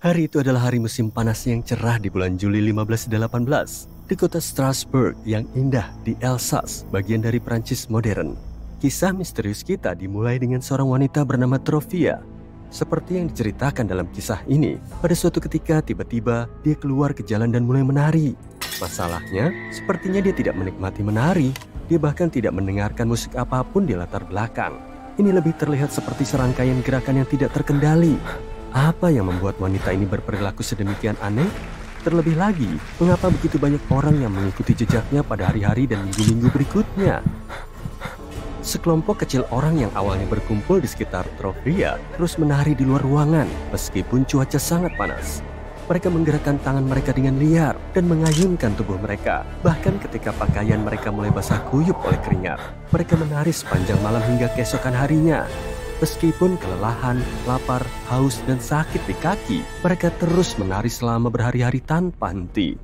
Hari itu adalah hari musim panas yang cerah di bulan Juli 1518 di kota Strasbourg yang indah di Alsace, bagian dari Prancis modern. Kisah misterius kita dimulai dengan seorang wanita bernama Trovia. Seperti yang diceritakan dalam kisah ini, pada suatu ketika tiba-tiba dia keluar ke jalan dan mulai menari. Masalahnya, sepertinya dia tidak menikmati menari. Dia bahkan tidak mendengarkan musik apapun di latar belakang. Ini lebih terlihat seperti serangkaian gerakan yang tidak terkendali. Apa yang membuat wanita ini berperilaku sedemikian aneh? Terlebih lagi, mengapa begitu banyak orang yang mengikuti jejaknya pada hari-hari dan minggu-minggu berikutnya? Sekelompok kecil orang yang awalnya berkumpul di sekitar Trovia terus menari di luar ruangan meskipun cuaca sangat panas. Mereka menggerakkan tangan mereka dengan liar dan mengayunkan tubuh mereka. Bahkan ketika pakaian mereka mulai basah kuyup oleh keringat, mereka menari sepanjang malam hingga keesokan harinya. Meskipun kelelahan, lapar, haus, dan sakit di kaki, mereka terus menari selama berhari-hari tanpa henti.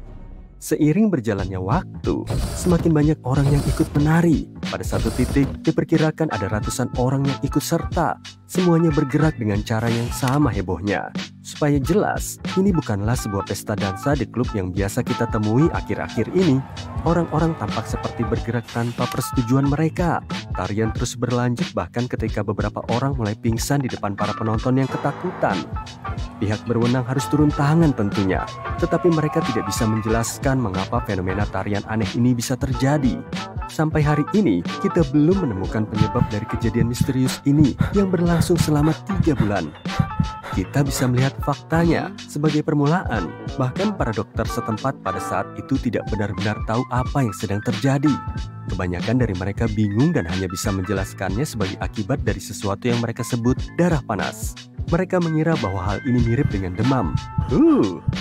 Seiring berjalannya waktu, semakin banyak orang yang ikut menari. Pada satu titik, diperkirakan ada ratusan orang yang ikut serta. Semuanya bergerak dengan cara yang sama hebohnya. Supaya jelas, ini bukanlah sebuah pesta dansa di klub yang biasa kita temui akhir-akhir ini. Orang-orang tampak seperti bergerak tanpa persetujuan mereka. Tarian terus berlanjut bahkan ketika beberapa orang mulai pingsan di depan para penonton yang ketakutan. Pihak berwenang harus turun tangan tentunya, tetapi mereka tidak bisa menjelaskan mengapa fenomena tarian aneh ini bisa terjadi. Sampai hari ini, kita belum menemukan penyebab dari kejadian misterius ini yang berlangsung selama 3 bulan. Kita bisa melihat faktanya sebagai permulaan. Bahkan para dokter setempat pada saat itu tidak benar-benar tahu apa yang sedang terjadi. Kebanyakan dari mereka bingung dan hanya bisa menjelaskannya sebagai akibat dari sesuatu yang mereka sebut darah panas. Mereka mengira bahwa hal ini mirip dengan demam.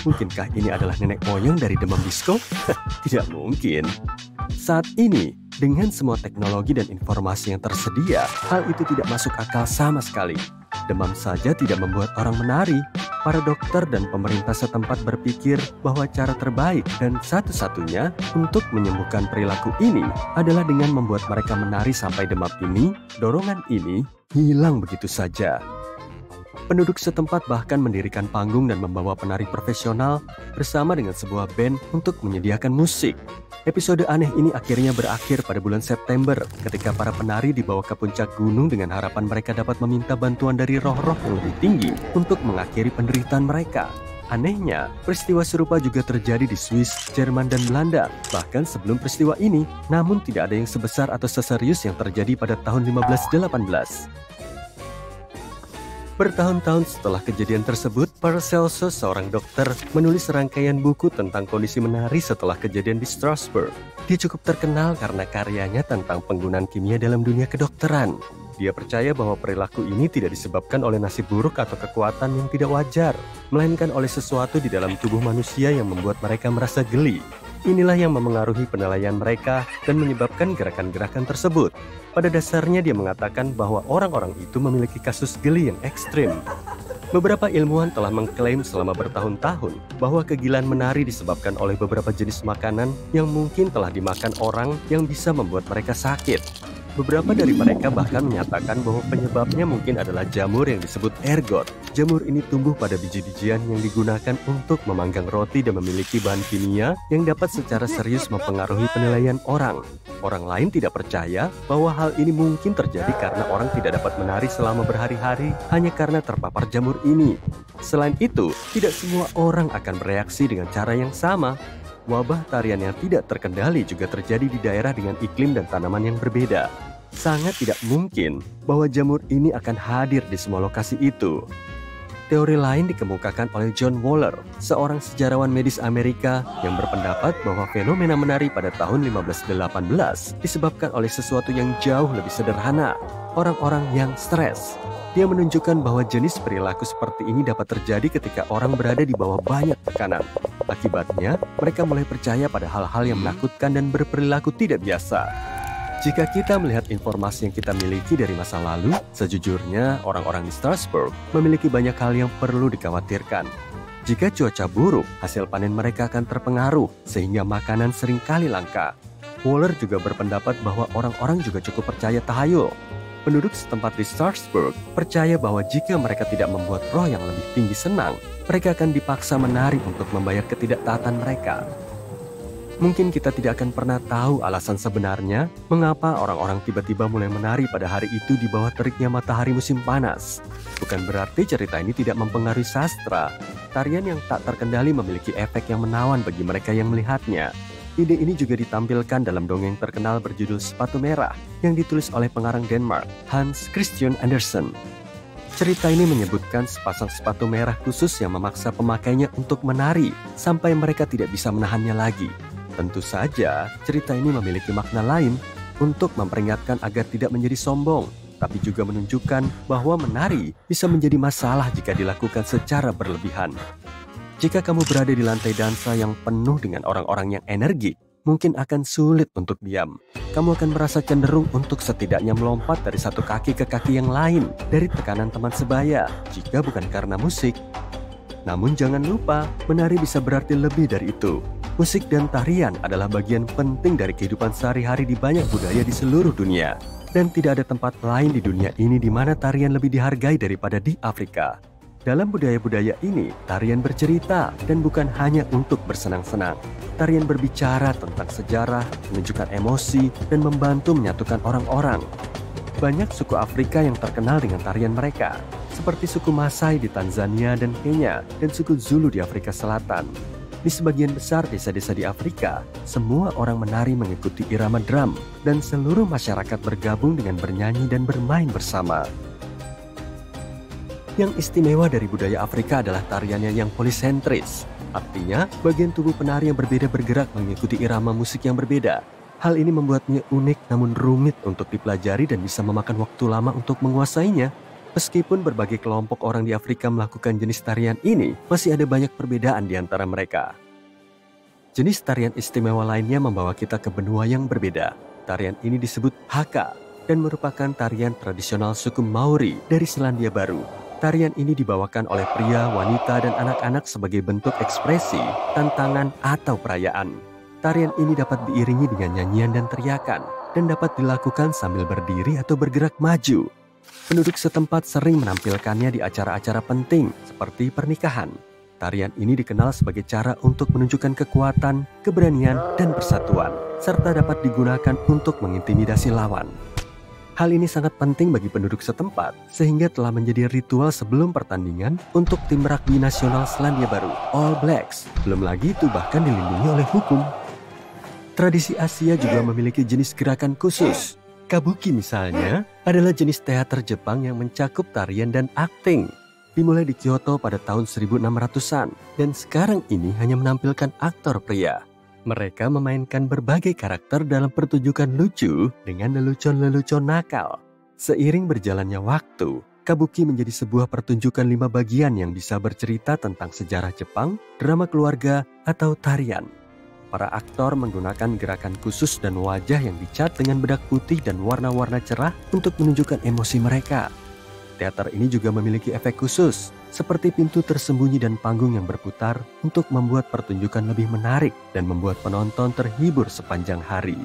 Mungkinkah ini adalah nenek moyang dari demam disco? Tidak mungkin. Saat ini, dengan semua teknologi dan informasi yang tersedia, hal itu tidak masuk akal sama sekali. Demam saja tidak membuat orang menari. Para dokter dan pemerintah setempat berpikir bahwa cara terbaik dan satu-satunya untuk menyembuhkan perilaku ini adalah dengan membuat mereka menari sampai demam ini, dorongan ini, hilang begitu saja. Penduduk setempat bahkan mendirikan panggung dan membawa penari profesional bersama dengan sebuah band untuk menyediakan musik. Episode aneh ini akhirnya berakhir pada bulan September ketika para penari dibawa ke puncak gunung dengan harapan mereka dapat meminta bantuan dari roh-roh yang lebih tinggi untuk mengakhiri penderitaan mereka. Anehnya, peristiwa serupa juga terjadi di Swiss, Jerman, dan Belanda. Bahkan sebelum peristiwa ini, namun tidak ada yang sebesar atau seserius yang terjadi pada tahun 1518. Bertahun-tahun setelah kejadian tersebut, Paracelsus, seorang dokter, menulis serangkaian buku tentang kondisi menari setelah kejadian di Strasbourg. Dia cukup terkenal karena karyanya tentang penggunaan kimia dalam dunia kedokteran. Dia percaya bahwa perilaku ini tidak disebabkan oleh nasib buruk atau kekuatan yang tidak wajar, melainkan oleh sesuatu di dalam tubuh manusia yang membuat mereka merasa geli. Inilah yang memengaruhi penilaian mereka dan menyebabkan gerakan-gerakan tersebut. Pada dasarnya dia mengatakan bahwa orang-orang itu memiliki kasus geli yang ekstrim. Beberapa ilmuwan telah mengklaim selama bertahun-tahun bahwa kegilaan menari disebabkan oleh beberapa jenis makanan yang mungkin telah dimakan orang yang bisa membuat mereka sakit. Beberapa dari mereka bahkan menyatakan bahwa penyebabnya mungkin adalah jamur yang disebut ergot. Jamur ini tumbuh pada biji-bijian yang digunakan untuk memanggang roti dan memiliki bahan kimia yang dapat secara serius mempengaruhi penilaian orang. Orang lain tidak percaya bahwa hal ini mungkin terjadi karena orang tidak dapat menari selama berhari-hari hanya karena terpapar jamur ini. Selain itu, tidak semua orang akan bereaksi dengan cara yang sama. Wabah tarian yang tidak terkendali juga terjadi di daerah dengan iklim dan tanaman yang berbeda. Sangat tidak mungkin bahwa jamur ini akan hadir di semua lokasi itu. Teori lain dikemukakan oleh John Waller, seorang sejarawan medis Amerika yang berpendapat bahwa fenomena menari pada tahun 1518 disebabkan oleh sesuatu yang jauh lebih sederhana, orang-orang yang stres. Dia menunjukkan bahwa jenis perilaku seperti ini dapat terjadi ketika orang berada di bawah banyak tekanan. Akibatnya, mereka mulai percaya pada hal-hal yang menakutkan dan berperilaku tidak biasa. Jika kita melihat informasi yang kita miliki dari masa lalu, sejujurnya orang-orang di Strasbourg memiliki banyak hal yang perlu dikhawatirkan. Jika cuaca buruk, hasil panen mereka akan terpengaruh, sehingga makanan seringkali langka. Waller juga berpendapat bahwa orang-orang juga cukup percaya tahayul. Penduduk setempat di Strasbourg percaya bahwa jika mereka tidak membuat roh yang lebih tinggi senang, mereka akan dipaksa menari untuk membayar ketidaktaatan mereka. Mungkin kita tidak akan pernah tahu alasan sebenarnya mengapa orang-orang tiba-tiba mulai menari pada hari itu di bawah teriknya matahari musim panas. Bukan berarti cerita ini tidak mempengaruhi sastra. Tarian yang tak terkendali memiliki efek yang menawan bagi mereka yang melihatnya. Ide ini juga ditampilkan dalam dongeng terkenal berjudul Sepatu Merah yang ditulis oleh pengarang Denmark, Hans Christian Andersen. Cerita ini menyebutkan sepasang sepatu merah khusus yang memaksa pemakainya untuk menari sampai mereka tidak bisa menahannya lagi. Tentu saja, cerita ini memiliki makna lain untuk memperingatkan agar tidak menjadi sombong, tapi juga menunjukkan bahwa menari bisa menjadi masalah jika dilakukan secara berlebihan. Jika kamu berada di lantai dansa yang penuh dengan orang-orang yang energik, mungkin akan sulit untuk diam. Kamu akan merasa cenderung untuk setidaknya melompat dari satu kaki ke kaki yang lain dari tekanan teman sebaya, jika bukan karena musik. Namun jangan lupa, menari bisa berarti lebih dari itu. Musik dan tarian adalah bagian penting dari kehidupan sehari-hari di banyak budaya di seluruh dunia. Dan tidak ada tempat lain di dunia ini di mana tarian lebih dihargai daripada di Afrika. Dalam budaya-budaya ini, tarian bercerita dan bukan hanya untuk bersenang-senang. Tarian berbicara tentang sejarah, menunjukkan emosi, dan membantu menyatukan orang-orang. Banyak suku Afrika yang terkenal dengan tarian mereka, seperti suku Maasai di Tanzania dan Kenya, dan suku Zulu di Afrika Selatan. Di sebagian besar desa-desa di Afrika, semua orang menari mengikuti irama drum, dan seluruh masyarakat bergabung dengan bernyanyi dan bermain bersama. Yang istimewa dari budaya Afrika adalah tariannya yang polisentris. Artinya, bagian tubuh penari yang berbeda bergerak mengikuti irama musik yang berbeda. Hal ini membuatnya unik namun rumit untuk dipelajari dan bisa memakan waktu lama untuk menguasainya. Meskipun berbagai kelompok orang di Afrika melakukan jenis tarian ini, masih ada banyak perbedaan di antara mereka. Jenis tarian istimewa lainnya membawa kita ke benua yang berbeda. Tarian ini disebut haka dan merupakan tarian tradisional suku Maori dari Selandia Baru. Tarian ini dibawakan oleh pria, wanita, dan anak-anak sebagai bentuk ekspresi, tantangan, atau perayaan. Tarian ini dapat diiringi dengan nyanyian dan teriakan, dan dapat dilakukan sambil berdiri atau bergerak maju. Penduduk setempat sering menampilkannya di acara-acara penting seperti pernikahan. Tarian ini dikenal sebagai cara untuk menunjukkan kekuatan, keberanian, dan persatuan, serta dapat digunakan untuk mengintimidasi lawan. Hal ini sangat penting bagi penduduk setempat, sehingga telah menjadi ritual sebelum pertandingan untuk tim rugby nasional Selandia Baru, All Blacks. Belum lagi itu bahkan dilindungi oleh hukum. Tradisi Asia juga memiliki jenis gerakan khusus. Kabuki misalnya adalah jenis teater Jepang yang mencakup tarian dan akting. Dimulai di Kyoto pada tahun 1600-an dan sekarang ini hanya menampilkan aktor pria. Mereka memainkan berbagai karakter dalam pertunjukan lucu dengan lelucon-lelucon nakal. Seiring berjalannya waktu, Kabuki menjadi sebuah pertunjukan 5 bagian yang bisa bercerita tentang sejarah Jepang, drama keluarga, atau tarian. Para aktor menggunakan gerakan khusus dan wajah yang dicat dengan bedak putih dan warna-warna cerah untuk menunjukkan emosi mereka. Teater ini juga memiliki efek khusus, seperti pintu tersembunyi dan panggung yang berputar untuk membuat pertunjukan lebih menarik dan membuat penonton terhibur sepanjang hari.